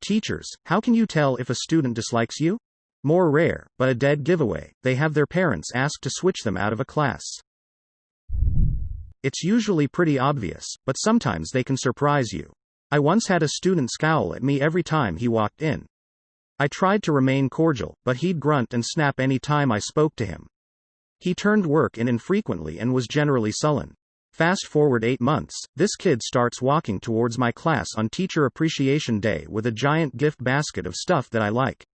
Teachers, how can you tell if a student dislikes you? More rare, but a dead giveaway, they have their parents ask to switch them out of a class. It's usually pretty obvious, but sometimes they can surprise you. I once had a student scowl at me every time he walked in. I tried to remain cordial, but he'd grunt and snap any time I spoke to him. He turned work in infrequently and was generally sullen. Fast forward 8 months, this kid starts walking towards my class on Teacher Appreciation Day with a giant gift basket of stuff that I like.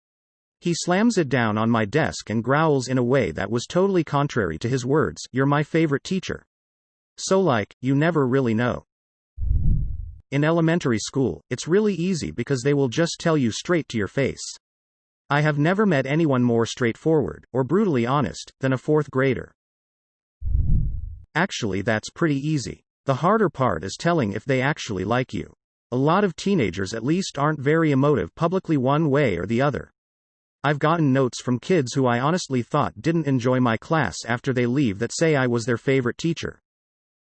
He slams it down on my desk and growls in a way that was totally contrary to his words, "You're my favorite teacher." So like, you never really know. In elementary school, it's really easy because they will just tell you straight to your face. I have never met anyone more straightforward, or brutally honest, than a 4th grader. Actually, that's pretty easy. The harder part is telling if they actually like you. A lot of teenagers at least aren't very emotive publicly one way or the other. I've gotten notes from kids who I honestly thought didn't enjoy my class after they leave that say I was their favorite teacher.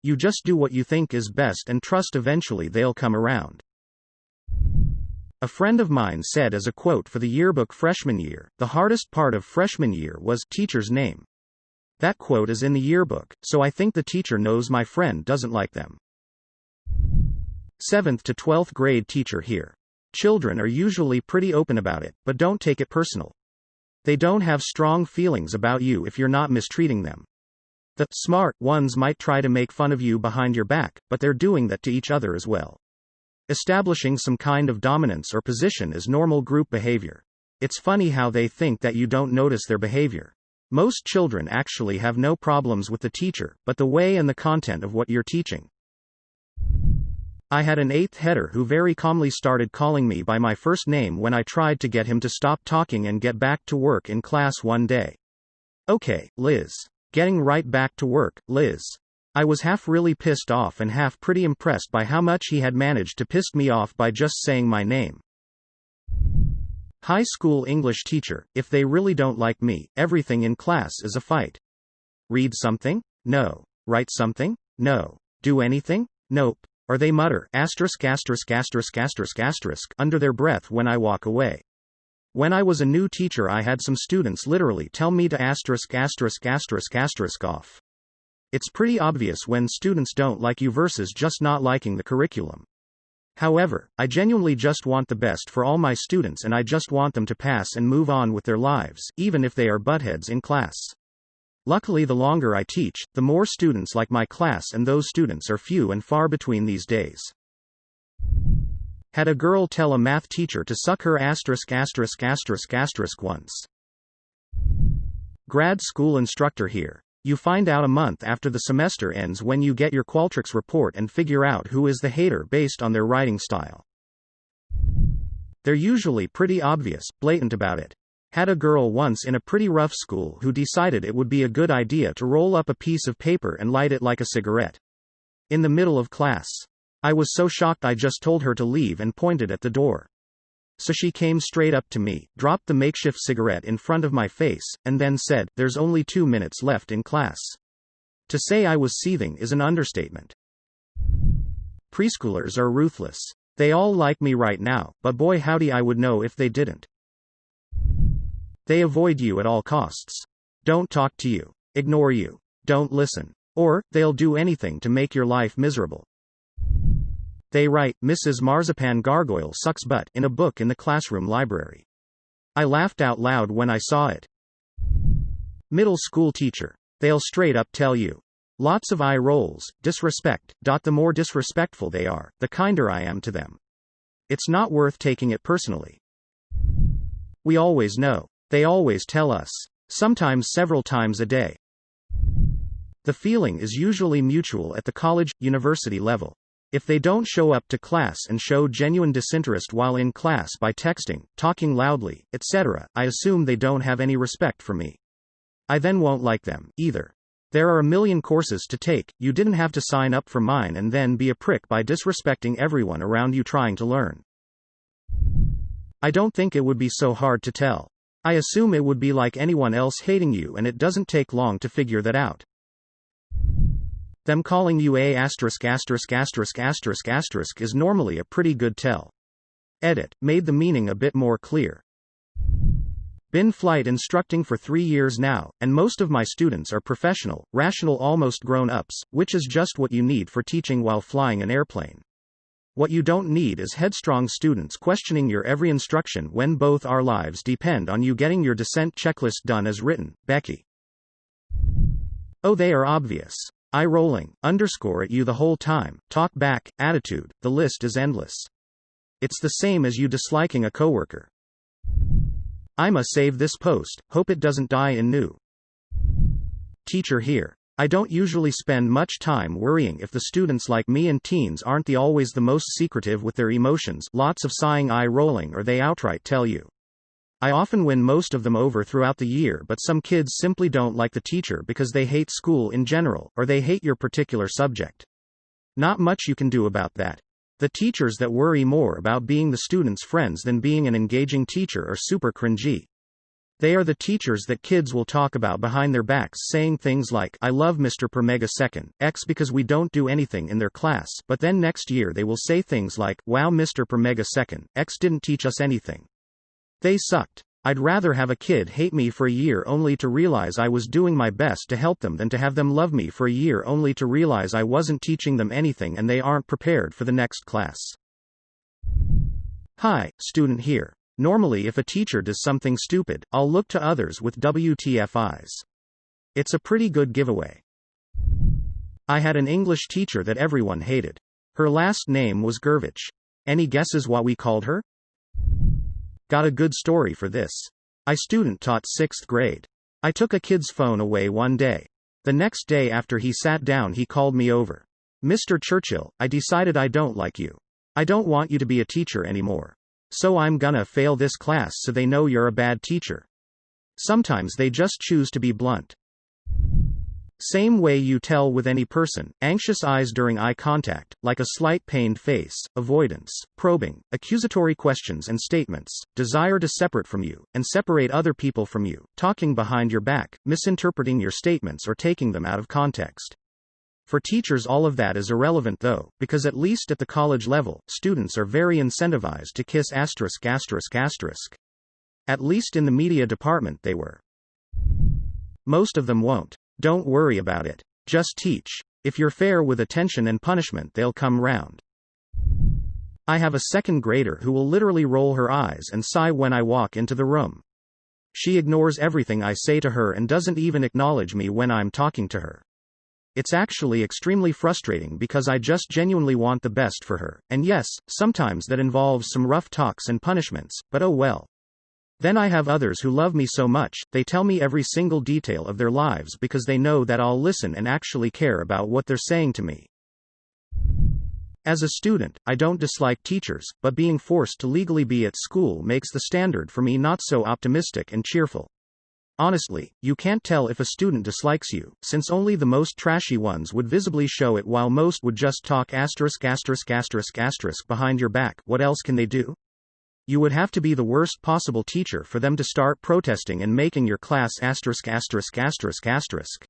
You just do what you think is best and trust eventually they'll come around. A friend of mine said as a quote for the yearbook freshman year, the hardest part of freshman year was teacher's name. That quote is in the yearbook, so I think the teacher knows my friend doesn't like them. 7th to 12th grade teacher here. Children are usually pretty open about it, but don't take it personal. They don't have strong feelings about you if you're not mistreating them. The smart ones might try to make fun of you behind your back, but they're doing that to each other as well. Establishing some kind of dominance or position is normal group behavior. It's funny how they think that you don't notice their behavior. Most children actually have no problems with the teacher, but the way and the content of what you're teaching. I had an 8th header who very calmly started calling me by my first name when I tried to get him to stop talking and get back to work in class one day. Okay, Liz. Getting right back to work, Liz. I was half really pissed off and half pretty impressed by how much he had managed to piss me off by just saying my name. High school English teacher, if they really don't like me, everything in class is a fight. Read something? No. Write something? No. Do anything? Nope. Or they mutter ***** under their breath when I walk away. When I was a new teacher I had some students literally tell me to ***** off. It's pretty obvious when students don't like you versus just not liking the curriculum. However, I genuinely just want the best for all my students and I just want them to pass and move on with their lives, even if they are buttheads in class. Luckily the longer I teach, the more students like my class and those students are few and far between these days. Had a girl tell a math teacher to suck her ***** once. Grad school instructor here. You find out a month after the semester ends when you get your Qualtrics report and figure out who is the hater based on their writing style. They're usually pretty obvious, blatant about it. Had a girl once in a pretty rough school who decided it would be a good idea to roll up a piece of paper and light it like a cigarette. In the middle of class. I was so shocked I just told her to leave and pointed at the door. So she came straight up to me, dropped the makeshift cigarette in front of my face, and then said, "There's only 2 minutes left in class." To say I was seething is an understatement. Preschoolers are ruthless. They all like me right now, but boy howdy I would know if they didn't. They avoid you at all costs. Don't talk to you. Ignore you. Don't listen. Or, they'll do anything to make your life miserable. They write, "Mrs. Marzipan Gargoyle sucks butt" in a book in the classroom library. I laughed out loud when I saw it. Middle school teacher. They'll straight up tell you. Lots of eye rolls, disrespect. The more disrespectful they are, the kinder I am to them. It's not worth taking it personally. We always know. They always tell us. Sometimes several times a day. The feeling is usually mutual at the college, university level. If they don't show up to class and show genuine disinterest while in class by texting, talking loudly, etc., I assume they don't have any respect for me. I then won't like them, either. There are a million courses to take, you didn't have to sign up for mine and then be a prick by disrespecting everyone around you trying to learn. I don't think it would be so hard to tell. I assume it would be like anyone else hating you and it doesn't take long to figure that out. Them calling you ***** is normally a pretty good tell. Edit, made the meaning a bit more clear. Been flight instructing for 3 years now, and most of my students are professional, rational, almost grown-ups, which is just what you need for teaching while flying an airplane. What you don't need is headstrong students questioning your every instruction when both our lives depend on you getting your descent checklist done as written. Becky. Oh, they are obvious. Eye rolling, underscore at you the whole time, talk back, attitude, the list is endless. It's the same as you disliking a coworker. I'ma save this post, hope it doesn't die in new. Teacher here. I don't usually spend much time worrying if the students like me, and teens aren't always the most secretive with their emotions, lots of sighing, eye rolling, or they outright tell you. I often win most of them over throughout the year, but some kids simply don't like the teacher because they hate school in general, or they hate your particular subject. Not much you can do about that. The teachers that worry more about being the students' friends than being an engaging teacher are super cringy. They are the teachers that kids will talk about behind their backs, saying things like, I love Mr. Per Megasecond, X because we don't do anything in their class, but then next year they will say things like, wow, Mr. Per Megasecond, X didn't teach us anything. They sucked. I'd rather have a kid hate me for a year only to realize I was doing my best to help them than to have them love me for a year only to realize I wasn't teaching them anything and they aren't prepared for the next class. Hi, student here. Normally if a teacher does something stupid, I'll look to others with WTF eyes. It's a pretty good giveaway. I had an English teacher that everyone hated. Her last name was Gurvich. Any guesses what we called her? Got a good story for this. I student taught 6th grade. I took a kid's phone away one day. The next day after he sat down he called me over. Mr. Churchill, I decided I don't like you. I don't want you to be a teacher anymore. So I'm gonna fail this class so they know you're a bad teacher. Sometimes they just choose to be blunt. Same way you tell with any person, anxious eyes during eye contact, like a slight pained face, avoidance, probing, accusatory questions and statements, desire to separate from you, and separate other people from you, talking behind your back, misinterpreting your statements or taking them out of context. For teachers all of that is irrelevant though, because at least at the college level, students are very incentivized to kiss asterisk asterisk asterisk. At least in the media department they were. Most of them won't. Don't worry about it. Just teach. If you're fair with attention and punishment, they'll come round. I have a 2nd grader who will literally roll her eyes and sigh when I walk into the room. She ignores everything I say to her and doesn't even acknowledge me when I'm talking to her. It's actually extremely frustrating because I just genuinely want the best for her, and yes, sometimes that involves some rough talks and punishments, but oh well. Then I have others who love me so much, they tell me every single detail of their lives because they know that I'll listen and actually care about what they're saying to me. As a student, I don't dislike teachers, but being forced to legally be at school makes the standard for me not so optimistic and cheerful. Honestly, you can't tell if a student dislikes you, since only the most trashy ones would visibly show it while most would just talk asterisk asterisk asterisk asterisk behind your back. What else can they do? You would have to be the worst possible teacher for them to start protesting and making your class asterisk asterisk asterisk asterisk.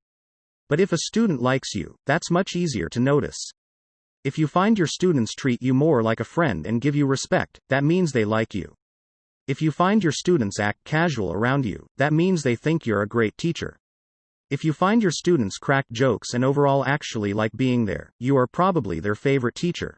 But if a student likes you, that's much easier to notice. If you find your students treat you more like a friend and give you respect, that means they like you. If you find your students act casual around you, that means they think you're a great teacher. If you find your students crack jokes and overall actually like being there, you are probably their favorite teacher.